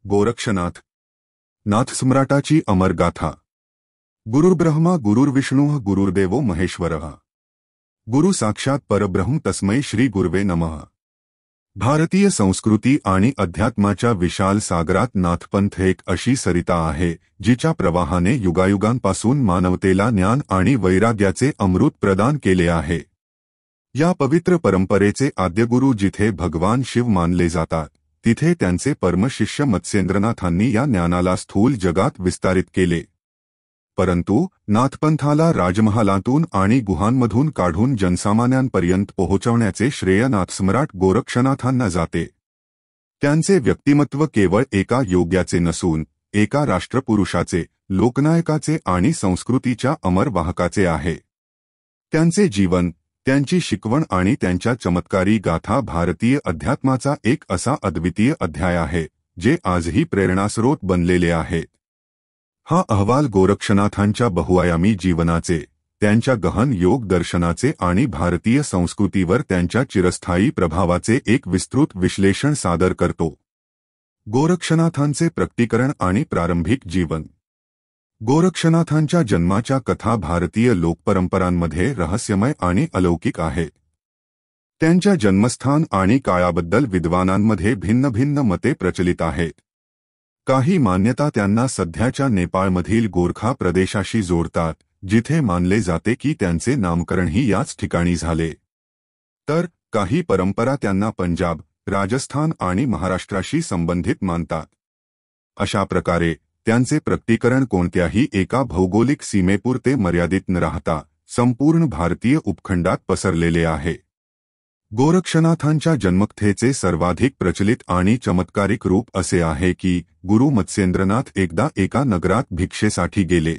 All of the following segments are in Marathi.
गोरक्षनाथ नाथसम्राटाची अमरगाथा। गुरुर्ब्रह्मा गुरुर्विष्णुः गुरुर्देवो महेश्वरः गुरु साक्षात परब्रह्म तस्मै श्री गुरवे नमः। भारतीय संस्कृती आणि अध्यात्माच्या विशाल सागरात नाथपंथ एक अशी सरिता आहे जिच्या प्रवाहाने युगायुगांपासून मानवतेला ज्ञान आणि वैराग्याचे अमृत प्रदान केले आहे। या पवित्र परंपरेचे आद्यगुरु जिथे भगवान शिव मानले जातात तिथे त्यांचे परमशिष्य मत्स्येंद्रनाथांनी या ज्ञानाला स्थूल जगात विस्तारित केले। परंतु नाथपंथाला राजमहालातून आणि गुहांमधून काढून जनसामान्यांपर्यंत पोहोचवण्याचे श्रेय नाथसम्राट गोरक्षनाथांना जाते। त्यांचे व्यक्तिमत्व केवळ एका योग्याचे नसून एका राष्ट्रपुरुषाचे, लोकनायकाचे आणि संस्कृतीच्या अमर वाहकाचे आहे। त्यांचे जीवन, त्यांची शिकवण आणि त्यांच्या चमत्कारी गाथा भारतीय अध्यात्माचा एक असा अद्वितीय अध्याय आहे जे आजही प्रेरणास्रोत बनलेले आहेत। हा अहवाल गोरक्षनाथांच्या बहुआयामी जीवनाचे, त्यांच्या गहन योग दर्शनाचे आणि भारतीय संस्कृतीवर त्यांच्या चिरस्थायी प्रभावाचे एक विस्तृत विश्लेषण सादर करतो। गोरक्षनाथांचे प्रकटीकरण आणि प्रारंभिक जीवन। गोरक्षनाथांच्या जन्माच्या कथा भारतीय लोकपरंपरांमध्ये रहस्यमय आणि अलौकिक आहेत। त्यांच्या जन्मस्थान आणि काळाबद्दल विद्वानांमध्ये भिन्न भिन्न मते प्रचलित आहेत। काही मान्यता त्यांना सध्याच्या नेपाळमधील गोरखा प्रदेशाशी जोडतात, जिथे मानले जाते की त्यांचे नामकरणही याच ठिकाणी झाले। तर काही परंपरा त्यांना पंजाब, राजस्थान आणि महाराष्ट्राशी संबंधित मानतात। अशा प्रकारे त्यांचे प्रकटीकरण कोणत्याही एका भौगोलिक सीमेपुरते मर्यादित न राहता संपूर्ण भारतीय उपखंडात पसरलेले आहे। गोरक्षनाथांच्या जन्मकथेचे सर्वाधिक प्रचलित आणि चमत्कारिक रूप असे आहे की गुरु मत्स्येंद्रनाथ एकदा एका नगरात भिक्षेसाठी गेले।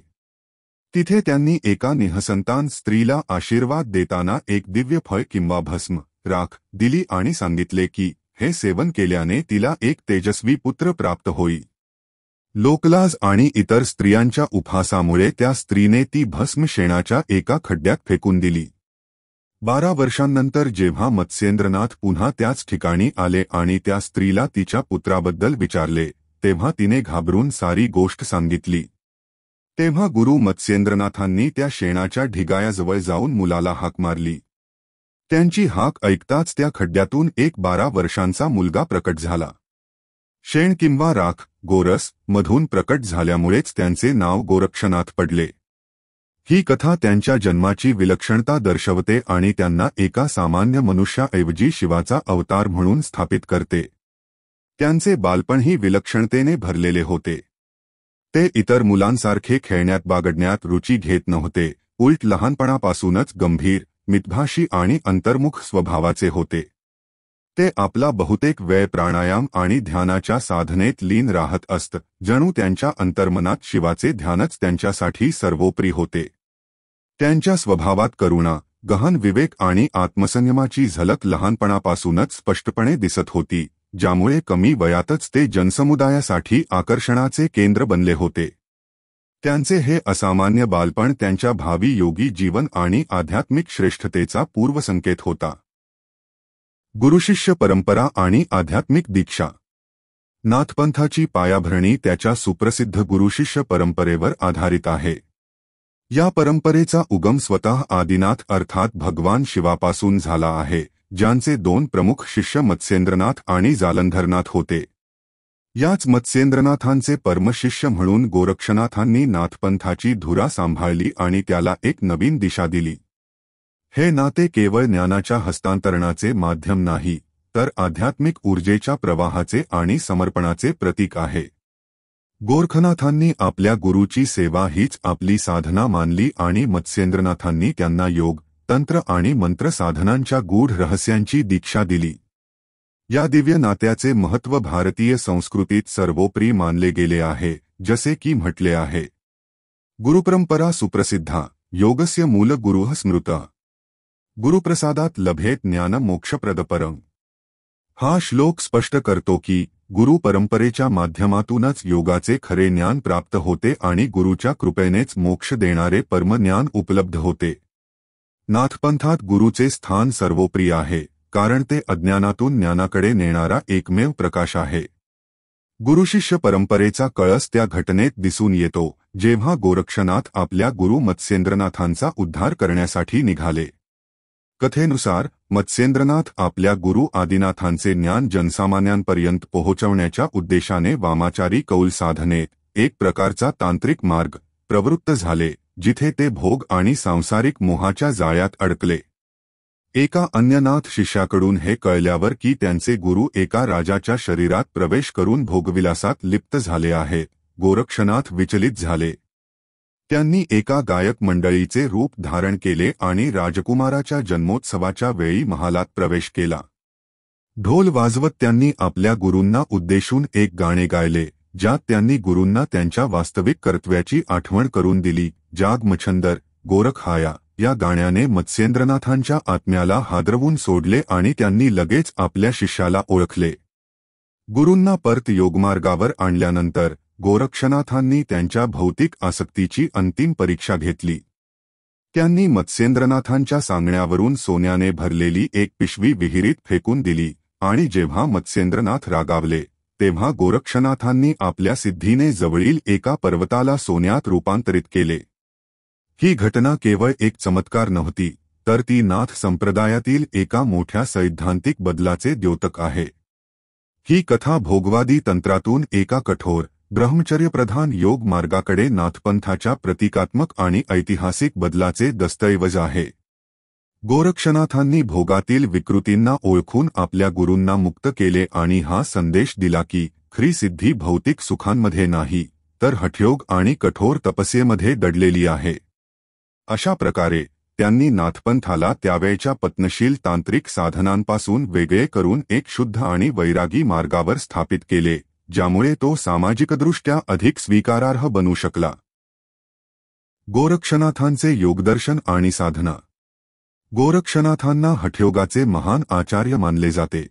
तिथे त्यांनी एका निःसंतान स्त्रीला आशीर्वाद देताना एक दिव्य फळ किंवा भस्म, राख दिली आणि सांगितले की हे सेवन केल्याने तिला एक तेजस्वी पुत्र प्राप्त होईल। लोकलाज आणि इतर स्त्रियांच्या उपहासामुळे त्या स्त्रीने ती भस्म शेणाच्या एका खड्ड्यात फेकून दिली। 12 वर्षांनंतर जेव्हा मत्स्येंद्रनाथ पुन्हा त्याच ठिकाणी आले आणि त्या स्त्रीला तिच्या पुत्राबद्दल विचारले तेव्हा तिने घाबरून सारी गोष्ट सांगितली। तेव्हा गुरु मत्स्येंद्रनाथांनी त्या शेणाच्या ढिगायाजवळ जाऊन मुलाला हाक मारली। त्यांची हाक ऐकताच त्या खड्ड्यातून एक 12 वर्षांचा मुलगा प्रकट झाला। शेण किंवा राख, गोरस मधून प्रकट झाल्यामुळेच त्यांचे नाव गोरक्षनाथ पडले। ही कथा त्यांच्या जन्माची विलक्षणता दर्शवते आणि त्यांना एका सामान्य मनुष्याऐवजी शिवाचा अवतार म्हणून स्थापित करते। त्यांचे बालपणही विलक्षणतेने भरलेले होते। ते इतर मुलांसारखे खेळण्यात बागडण्यात रुची घेत नव्हते, उलट लहानपणापासूनच गंभीर, मितभाषी आणि अंतर्मुख स्वभावाचे होते। ते आपला बहुतेक वेळ प्राणायाम आणि ध्यानाच्या साधनेत लीन राहत असत, जणू त्यांच्या अंतर्मनात शिवाचे ध्यानच त्यांच्यासाठी सर्वोपरी होते। त्यांच्या स्वभावात करुणा, गहन विवेक आणि आत्मसंयमाची झलक लहानपणापासूनच स्पष्टपणे दिसत होती, ज्यामुळे कमी वयातच ते जनसमुदायासाठी आकर्षणाचे केंद्र बनले होते। त्यांचे हे असामान्य बालपण त्यांच्या भावी योगी जीवन आणि आध्यात्मिक श्रेष्ठतेचा पूर्वसंकेत होता। गुरुशिष्य परंपरा आणि आध्यात्मिक दीक्षा। नाथपंथाची पायाभरणी त्याच्या सुप्रसिद्ध गुरुशिष्य परंपरेवर आधारित आहे। या परंपरेचा उगम स्वतः आदिनाथ अर्थात भगवान शिवापासून झाला आहे, ज्यांचे 2 प्रमुख शिष्य मत्स्येंद्रनाथ आणि जालंधरनाथ होते। याच मत्स्येंद्रनाथांचे परमशिष्य म्हणून गोरक्षनाथांनी नाथपंथाची धुरा सांभाळली आणि त्याला एक नवीन दिशा दिली। हे नाते केवळ ज्ञानाच्या हस्तांतरणाचे माध्यम नाही, तर आध्यात्मिक ऊर्जेच्या प्रवाहाचे आणि समर्पणाचे प्रतीक आहे। गोरक्षनाथांनी आपल्या गुरुची सेवा हीच आपली साधना मानली आणि मत्स्येंद्रनाथांनी त्यांना योग, तंत्र आणि मंत्र साधनांच्या गूढ रहस्यांची दीक्षा दिली। या दिव्य नात्याचे महत्त्व भारतीय संस्कृतीत सर्वोपरी मानले गेले आहे, जसे की म्हटले आहे, गुरुपरंपरा सुप्रसिद्धा, योगस्य मूल गुरुः स्मृतः, गुरुप्रसादात लभेत ज्ञान मोक्षप्रदपरं। हा श्लोक स्पष्ट करतो की गुरु परंपरेच्या माध्यमातूनच योगाचे खरे ज्ञान प्राप्त होते आणि गुरुच्या कृपेनेच मोक्ष देणारे परमज्ञान उपलब्ध होते। नाथपंथात गुरुचे स्थान सर्वोपरी आहे, कारण ते अज्ञानातून ज्ञानाकडे नेणारा एकमेव प्रकाश आहे। गुरुशिष्य परंपरेचा कळस त्या घटनेत दिसून येतो जेव्हा गोरक्षनाथ आपल्या गुरु मत्स्येंद्रनाथांचा उद्धार करण्यासाठी निघाले. कथेनुसार मत्स्येंद्रनाथ आपल्या गुरु आदिनाथांचे ज्ञान जनसामान्यांपर्यंत पोहोचवण्याच्या उद्देशाने वामाचारी कौल साधनेत, एक प्रकारचा तांत्रिक मार्ग, प्रवृत्त झाले, जिथे ते भोग आणि सांसारिक मोहाच्या जाळ्यात अडकले. एका अन्य नाथ शिष्याकडून हे कळल्यावर की त्यांचे गुरु एका राजाच्या शरीरात प्रवेश करून भोगविलासात लिप्त झाले आहेत, गोरक्षनाथ विचलित झाले. त्यांनी एका गायक मंडळीचे रूप धारण केले आणि राजकुमाराच्या जन्मोत्सवाच्या वेळी महालात प्रवेश केला. ढोल वाजवत त्यांनी आपल्या गुरूंना उद्देशून एक गाणे गायले, ज्यात त्यांनी गुरूंना त्यांच्या वास्तविक कर्तव्याची आठवण करून दिली. जाग मच्छंदर गोरख हाया या गाण्याने मत्स्येंद्रनाथांच्या आत्म्याला हादरवून सोडले आणि त्यांनी लगेच आपल्या शिष्याला ओळखले. गुरूंना परत योगमार्गावर आणल्यानंतर गोरक्षनाथांनी त्यांच्या भौतिक आसक्तीची अंतिम परीक्षा घेतली. त्यांनी मत्स्येंद्रनाथांच्या सांगण्यावरून सोन्याने भरलेली एक पिशवी विहिरीत फेकून दिली आणि जेव्हा मत्स्येंद्रनाथ रागावले तेव्हा गोरक्षनाथांनी आपल्या सिद्धीने जवळील एका पर्वताला सोन्यात रूपांतरित केले. ही घटना केवळ एक चमत्कार नव्हती, तर ती नाथ संप्रदायातील एका मोठ्या सैद्धांतिक बदलाचे द्योतक आहे. ही कथा भोगवादी तंत्रातून एका कठोर ब्रह्मचर्यप्रधान योग मार्गाकडे नाथपंथाच्या प्रतिकात्मक आणि ऐतिहासिक बदलाचे दस्तऐवज आहे. गोरक्षनाथांनी भोगातील विकृतींना ओळखून आपल्या गुरूंना मुक्त केले आणि हा संदेश दिला की खरी सिद्धी भौतिक सुखांमध्ये नाही, तर हठयोग आणि कठोर तपस्येमध्ये दडलेली आहे. अशा प्रकारे त्यांनी नाथपंथाला त्यावेळच्या पत्नशील तांत्रिक साधनांपासून वेगळे करून एक शुद्ध आणि वैरागी मार्गावर स्थापित केले, ज्यामुळे तो सामाजिकदृष्ट्या अधिक स्वीकारार्ह बनू शकला. गोरक्षनाथांचे योगदर्शन आणि साधना. गोरक्षनाथांना हठयोगाचे महान आचार्य मानले जाते.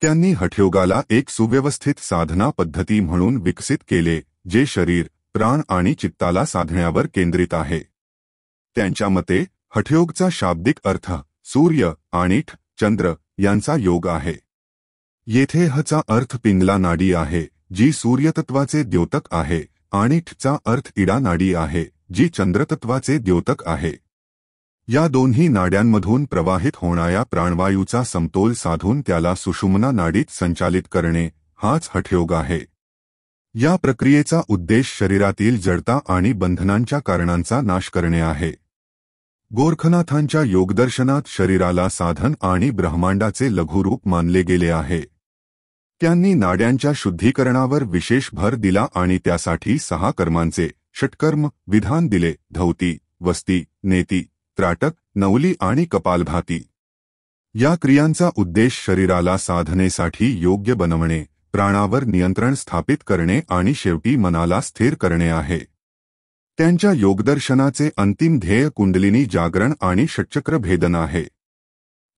त्यांनी हठयोगाला एक सुव्यवस्थित साधना पद्धती म्हणून विकसित केले, जे शरीर, प्राण आणि चित्ताला साधण्यावर केंद्रित आहे. त्यांच्या मते हठयोगचा शाब्दिक अर्थ सूर्य आणि चंद्र यांचा योग आहे. येथे हचा अर्थ पिंगला नाडी आहे, जी सूर्यतत्वाचे द्योतक आहे, आणि ठचा अर्थ इडा नाडी आहे, जी चंद्रतत्वाचे द्योतक आहे. या दोन्ही नाड्यांमधून प्रवाहित होणाऱ्या प्राणवायूचा समतोल साधून त्याला सुषुम्ना नाडीत संचालित करणे हाच हठयोग आहे. या प्रक्रियेचा उद्देश शरीरातील जडता आणि बंधनांच्या कारणांचा नाश करणे आहे. गोरखनाथांच्या योगदर्शनात शरीराला साधन आणि ब्रह्मांडाचे लघुरूप मानले गेले आहे. त्यांनी नाड्यांच्या शुद्धीकरणावर विशेष भर दिला आणि त्यासाठी 6 कर्मांचे षटकर्म विधान दिले: धौती, वस्ती, नेती, त्राटक, नवली आणि कपालभाती. या क्रियांचा उद्देश शरीराला साधनेसाठी योग्य बनवणे, प्राणावर नियंत्रण स्थापित करणे आणि शेवटी मनाला स्थिर करणे आहे. त्यांच्या योगदर्शनाचे अंतिम ध्येय कुंडलिनी जागरण आणि षटचक्र भेदन आहे.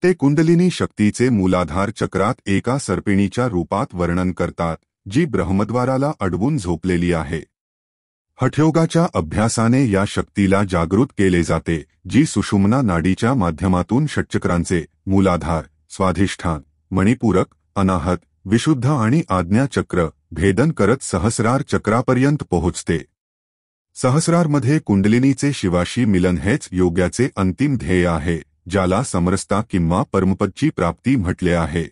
ते कुंडलिनी शक्तीचे मूलाधार चक्रात एका सर्पिणीच्या रूपात वर्णन करतात, जी ब्रह्मद्वाराला अडवून झोपलेली आहे. हठयोगाच्या अभ्यासाने या शक्तीला जागृत केले जाते, जी सुषुम्ना नाडीच्या माध्यमातून षटचक्रांचे मूलाधार, स्वाधिष्ठान, मणिपूरक, अनाहत, विशुद्ध आणि आज्ञा चक्र भेदन करत सहस्रार चक्रापर्यंत पोहोचते. सहस्रारमध्ये कुंडलिनीचे शिवाशी मिलन हेच योगाचे अंतिम ध्येय आहे, ज्याला समरसता किंवा परमपदची प्राप्ती म्हटले आहे.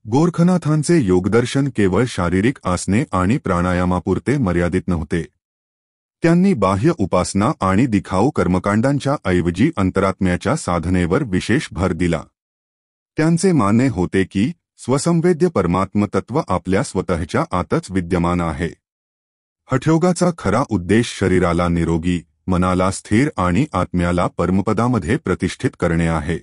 गोरखनाथांचे योगदर्शन केवळ शारीरिक आसने आणि प्राणायामापुरते मर्यादित नव्हते. त्यांनी बाह्य उपासना आणि दिखाऊ कर्मकांडांच्या ऐवजी अंतरात्म्याच्या साधनेवर विशेष भर दिला. त्यांचे मानणे होते की स्वसंवेद्य परमात्मतत्व आपल्या स्वतःच्या आतच विद्यमान आहे. हठयोगाचा खरा उद्देश शरीराला निरोगी, मनाला स्थिर आणि आत्म्याला परमपदामध्ये प्रतिष्ठित करणे आहे.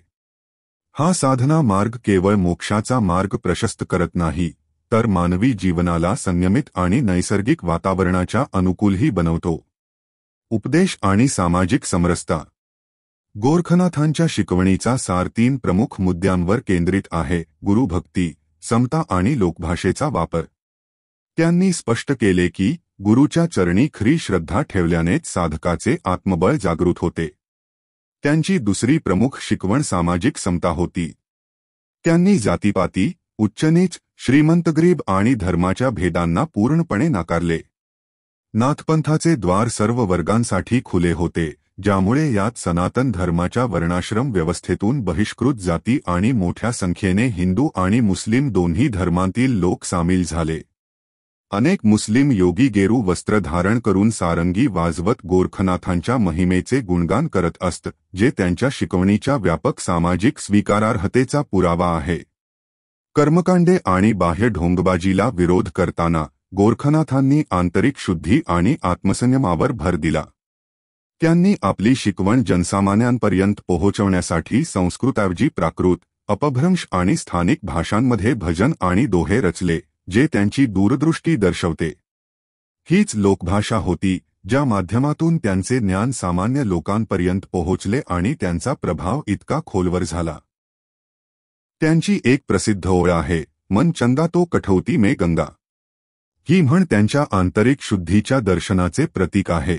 हा साधना मार्ग केवळ मोक्षाचा मार्ग प्रशस्त करत नाही, तर मानवी जीवनाला संयमित आणि नैसर्गिक वातावरणाच्या अनुकूलही बनवतो. उपदेश आणि सामाजिक समरसता. गोरखनाथांच्या शिकवणीचा सार 3 प्रमुख मुद्द्यांवर केंद्रित आहे: गुरुभक्ती, समता आणि लोकभाषेचा वापर. त्यांनी स्पष्ट केले की गुरुच्या चरणी खरी श्रद्धा ठेवल्यानेच साधकाचे आत्मबळ जागृत होते. त्यांची दुसरी प्रमुख शिकवण सामाजिक समता होती. त्यांनी जातीपाती, उच्चनीच, श्रीमंतगरीब आणि धर्माच्या भेदांना पूर्णपणे नाकारले. नाथपंथाचे द्वार सर्व वर्गांसाठी खुले होते, ज्यामुळे यात सनातन धर्माच्या वर्णाश्रम व्यवस्थेतून बहिष्कृत जाती आणि मोठ्या संख्येने हिंदू आणि मुस्लिम दोन्ही धर्मांतील लोक सामील झाले. अनेक मुस्लिम योगी गेरू वस्त्र धारण करून सारंगी वाजवत गोरखनाथांच्या महिमेचे गुणगान करत असत, जे त्यांच्या शिकवणीच्या व्यापक सामाजिक स्वीकारार्हतेचा पुरावा आहे. कर्मकांडे आणि बाह्य ढोंगबाजीला विरोध करताना गोरखनाथांनी आंतरिक शुद्धी आणि आत्मसंयमावर भर दिला. त्यांनी आपली शिकवण जनसामान्यांपर्यंत पोहोचवण्यासाठी संस्कृतऐवजी प्राकृत, अपभ्रंश आणि स्थानिक भाषांमध्ये भजन आणि दोहे रचले, जे त्यांची दूरदृष्टी दर्शवते. हीच लोकभाषा होती, ज्या माध्यमातून त्यांचे ज्ञान सामान्य लोकांपर्यंत पोहोचले आणि त्यांचा प्रभाव इतका खोलवर झाला. त्यांची एक प्रसिद्ध ओळ आहे, मन चंगा तो कठौती में गंगा. ही म्हण त्यांच्या आंतरिक शुद्धीच्या दर्शनाचे प्रतीक आहे.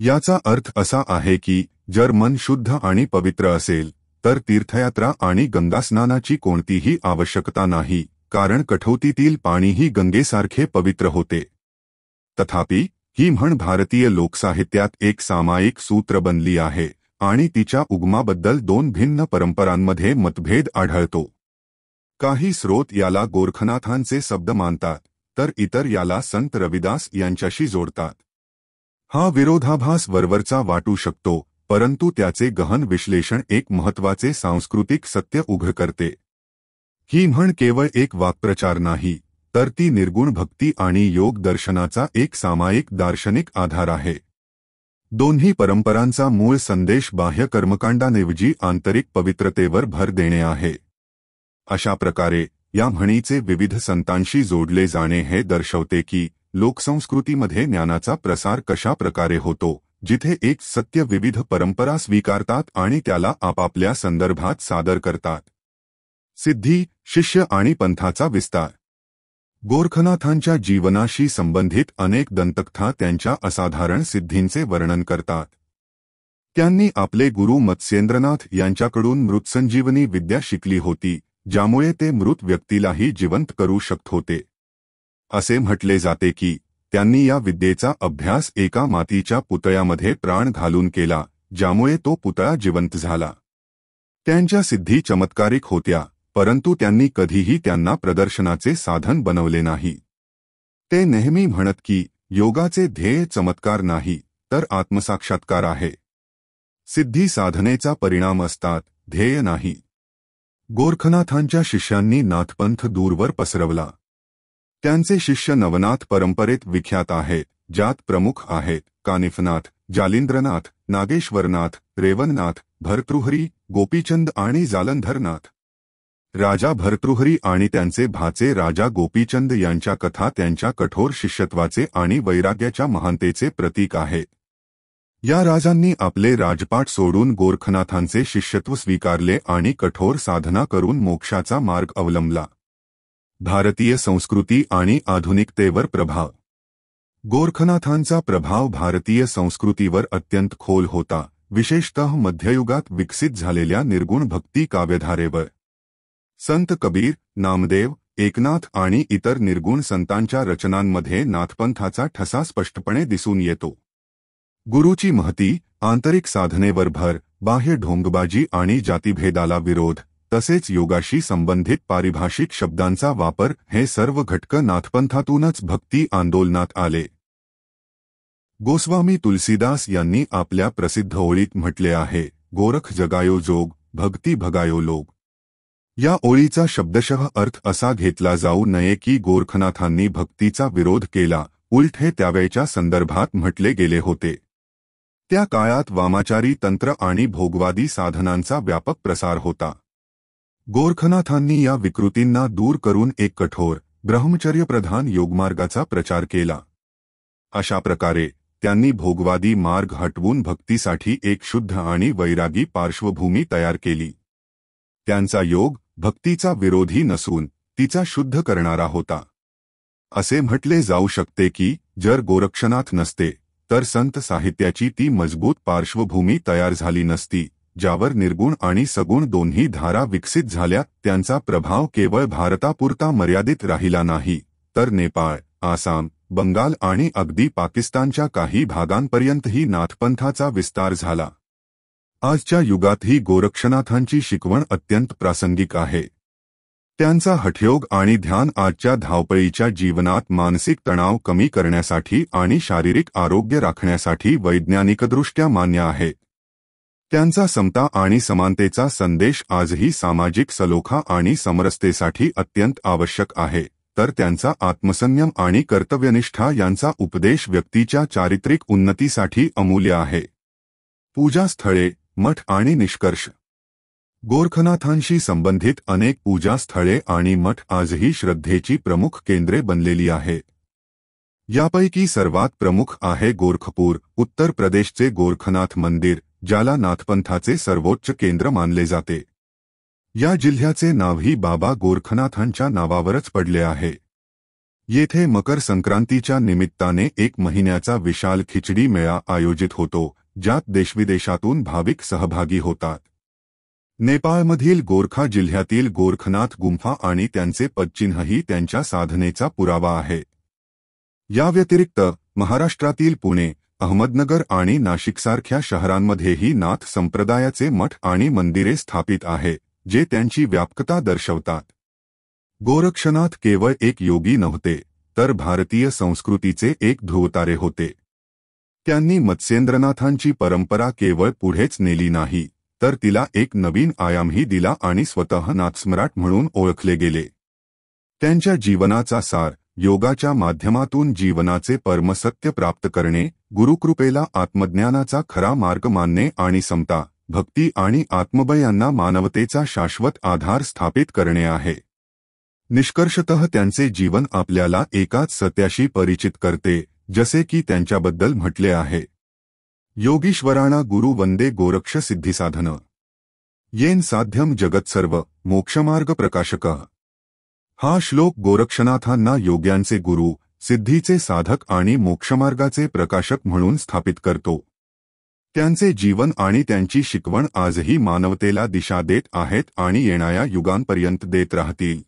याचा अर्थ असा आहे की जर मन शुद्ध आणि पवित्र असेल, तर तीर्थयात्रा आणि गंगास्नानाची कोणतीही आवश्यकता नाही, कारण कठौतीतील पाणीही गंगेसारखे पवित्र होते. तथापि, ही म्हण भारतीय लोकसाहित्यात एक सामायिक सूत्र बनली आहे आणि तिच्या उगमाबद्दल दोन भिन्न परंपरांमध्ये मतभेद आढळतो. काही स्रोत याला गोरखनाथांचे शब्द मानतात, तर इतर याला संत रविदास यांच्याशी जोडतात. हा विरोधाभास वरवरचा वाटू शकतो, परंतु त्याचे गहन विश्लेषण एक महत्त्वाचे सांस्कृतिक सत्य उघड करते. ही म्हण केवळ एक वाक्प्रचार नाही, तर ती निर्गुण भक्ती आणि योग दर्शनाचा एक सामायिक दार्शनिक आधार आहे. दोन्ही परंपरांचा मूळ संदेश बाह्य कर्मकांडांऐवजी आंतरिक पवित्रतेवर भर देणे आहे. अशा प्रकारे या म्हणीचे विविध संतांशी जोडले जाणे हे दर्शवते की लोकसंस्कृतीमध्ये ज्ञानाचा प्रसार कशा प्रकारे होतो, जिथे एक सत्य विविध परंपरा स्वीकारतात आणि त्याला आपापल्या संदर्भात सादर करतात. सिद्धी, शिष्य आणि पंथाचा विस्तार. गोरखनाथांच्या जीवनाशी संबंधित अनेक दंतकथा त्यांच्या असाधारण सिद्धींचे वर्णन करतात. त्यांनी आपले गुरु मत्स्येंद्रनाथ यांच्याकडून मृतसंजीवनी विद्या शिकली होती, ज्यामुळे ते मृत व्यक्तीलाही जिवंत करू शकत होते. असे म्हटले जाते की त्यांनी या विद्येचा अभ्यास एका मातीच्या पुतळ्यामध्ये प्राण घालून केला, ज्यामुळे तो पुतळा जिवंत झाला. त्यांच्या सिद्धी चमत्कारिक होत्या, परंतु त्यांनी कधीही त्यांना प्रदर्शनाचे साधन बनवले नाही. ते नेहमी म्हणत की योगाचे ध्येय चमत्कार नाही, तर आत्मसाक्षात्कार आहे. सिद्धी साधनेचा परिणाम असतात, ध्येय नाही. गोरखनाथांच्या शिष्यांनी नाथपंथ दूरवर पसरवला. त्यांचे शिष्य नवनाथ परंपरेत विख्यात आहेत, ज्यात प्रमुख आहेत कानिफनाथ, जालिंद्रनाथ, नागेश्वरनाथ, रेवणनाथ, भर्तृहरी, गोपीचंद आणि जालंधरनाथ. राजा भर्तृहरी आणि त्यांचे भाचे राजा गोपीचंद यांच्या कथा त्यांच्या कठोर शिष्यत्वाचे आणि वैराग्याच्या महानतेचे प्रतीक आहेत. या राजांनी आपले राजपाट सोडून गोरखनाथांचे शिष्यत्व स्वीकारले आणि कठोर साधना करून मोक्षाचा मार्ग अवलंबला. भारतीय संस्कृती आणि आधुनिकतेवर प्रभाव. गोरखनाथांचा प्रभाव भारतीय संस्कृतीवर अत्यंत खोल होता, विशेषतः मध्ययुगात विकसित झालेल्या निर्गुण भक्ती काव्यधारेवर. संत कबीर, नामदेव, एकनाथ आणि इतर निर्गुण संतांच्या रचनांमध्ये नाथपंथाचा ठसा स्पष्टपणे दिसून येतो. गुरुची महती, आंतरिक साधनेवर भर, बाह्य ढोंगबाजी आणि जातीभेदाला विरोध, तसेच योगाशी संबंधित पारिभाषिक शब्दांचा वापर हे सर्व घटक नाथपंथातूनच भक्ती आंदोलनात आले. गोस्वामी तुलसीदास यांनी आपल्या प्रसिद्ध ओळीत म्हटले आहे, गोरख जगायो जोग, भक्ती भगायो लोग. या ओळीचा शब्दशः अर्थ असा घेतला जाऊ नये की गोरखनाथांनी भक्तीचा विरोध केला, उलट हे त्यावेळच्या संदर्भात म्हटले गेले होते. त्या काळात वामाचारी तंत्र आणि भोगवादी साधनांचा व्यापक प्रसार होता. गोरखनाथांनी या विकृतींना दूर करून एक कठोर, ब्रह्मचर्यप्रधान योगमार्गाचा प्रचार केला. अशा प्रकारे त्यांनी भोगवादी मार्ग हटवून भक्तीसाठी एक शुद्ध आणि वैरागी पार्श्वभूमी तयार केली. त्यांचा योग भक्तीचा विरोधी नसून तिचा शुद्ध करणारा होता. असे म्हटले जाऊ शकते की जर गोरक्षनाथ नसते, तर संत साहित्याची ती मजबूत पार्श्वभूमी तयार झाली नसती, ज्यावर निर्गुण आणि सगुण दोन्ही धारा विकसित झाल्या, त्यांचा प्रभाव केवळ भारतापुरता मर्यादित राहिला नाही, तर नेपाळ, आसाम, बंगाल आणि अगदी पाकिस्तानच्या काही भागांपर्यंतही नाथपंथाचा विस्तार झाला. आजच्या युगातही गोरक्षनाथांची शिकवण अत्यंत प्रासंगिक आहे. त्यांचा हठयोग आणि ध्यान आजच्या धावपळीच्या जीवनात मानसिक तणाव कमी करण्यासाठी आणि शारीरिक आरोग्य राखण्यासाठी वैज्ञानिकदृष्ट्या मान्य आहे. त्यांचा समता आणि समानतेचा संदेश आजही सामाजिक सलोखा आणि समरसतेसाठी अत्यंत आवश्यक आहे, तर त्यांचा आत्मसंयम आणि कर्तव्यनिष्ठा यांचा उपदेश व्यक्तीच्या चारित्रिक उन्नतीसाठी अमूल्य आहे. पूजास्थळे, मठ आणि निष्कर्ष. गोरखनाथांशी संबंधित अनेक पूजास्थळे आणि मठ आजही श्रद्धेची प्रमुख केंद्रे बनलेली आहेत. यापैकी सर्वात प्रमुख आहे गोरखपूर, उत्तर प्रदेशचे गोरखनाथ मंदिर, ज्याला नाथपंथाचे सर्वोच्च केंद्र मानले जाते. या जिल्ह्याचे नावही बाबा गोरखनाथांच्या नावावरच पडले आहे. येथे मकर संक्रांतीच्या निमित्ताने एक महिन्याचा विशाल खिचडी मेळा आयोजित होतो, ज्यात देशविदेशातून भाविक सहभागी होतात. नेपाळमधील गोरखा जिल्ह्यातील गोरखनाथ गुंफा आणि त्यांचे पदचिन्हही त्यांच्या साधनेचा पुरावा आहे. या व्यतिरिक्त महाराष्ट्रातील पुणे, अहमदनगर आणि नाशिकसारख्या शहरांमध्येही नाथ संप्रदायाचे मठ आणि मंदिरे स्थापित आहेत, जे त्यांची व्यापकता दर्शवतात. गोरक्षनाथ केवळ एक योगी नव्हते, तर भारतीय संस्कृतीचे एक ध्रुवतारे होते. त्यांनी मत्स्येंद्रनाथांची परंपरा केवळ पुढेच नेली नाही, तर तिला एक नवीन आयामही दिला आणि स्वतः नाथसम्राट म्हणून ओळखले गेले. त्यांच्या जीवनाचा सार, योगाच्या माध्यमातून जीवनाचे परमसत्य प्राप्त करणे, गुरुकृपेला आत्मज्ञानाचा खरा मार्ग मानणे आणि समता, भक्ती आणि आत्मबळ यांना मानवतेचा शाश्वत आधार स्थापित करणे आहे. निष्कर्षतः त्यांचे जीवन आपल्याला एकाच सत्याशी परिचित करते, जसे की त्यांच्याबद्दल म्हटले आहे. योगीश्वराणा गुरु वंदे गोरक्ष सिद्धिसाधन. येन साध्यम जगत्सर्व मोक्षमार्ग प्रकाशकः. हा श्लोक गोरक्षनाथांना योग्यांचे गुरु, सिद्धीचे साधक आणि मोक्षमार्गाचे प्रकाशक म्हणून स्थापित करतो. त्यांचे जीवन आणि त्यांची शिकवण आजही मानवतेला दिशा देत आहेत आणि येणाऱ्या युगांपर्यंत देत राहतील.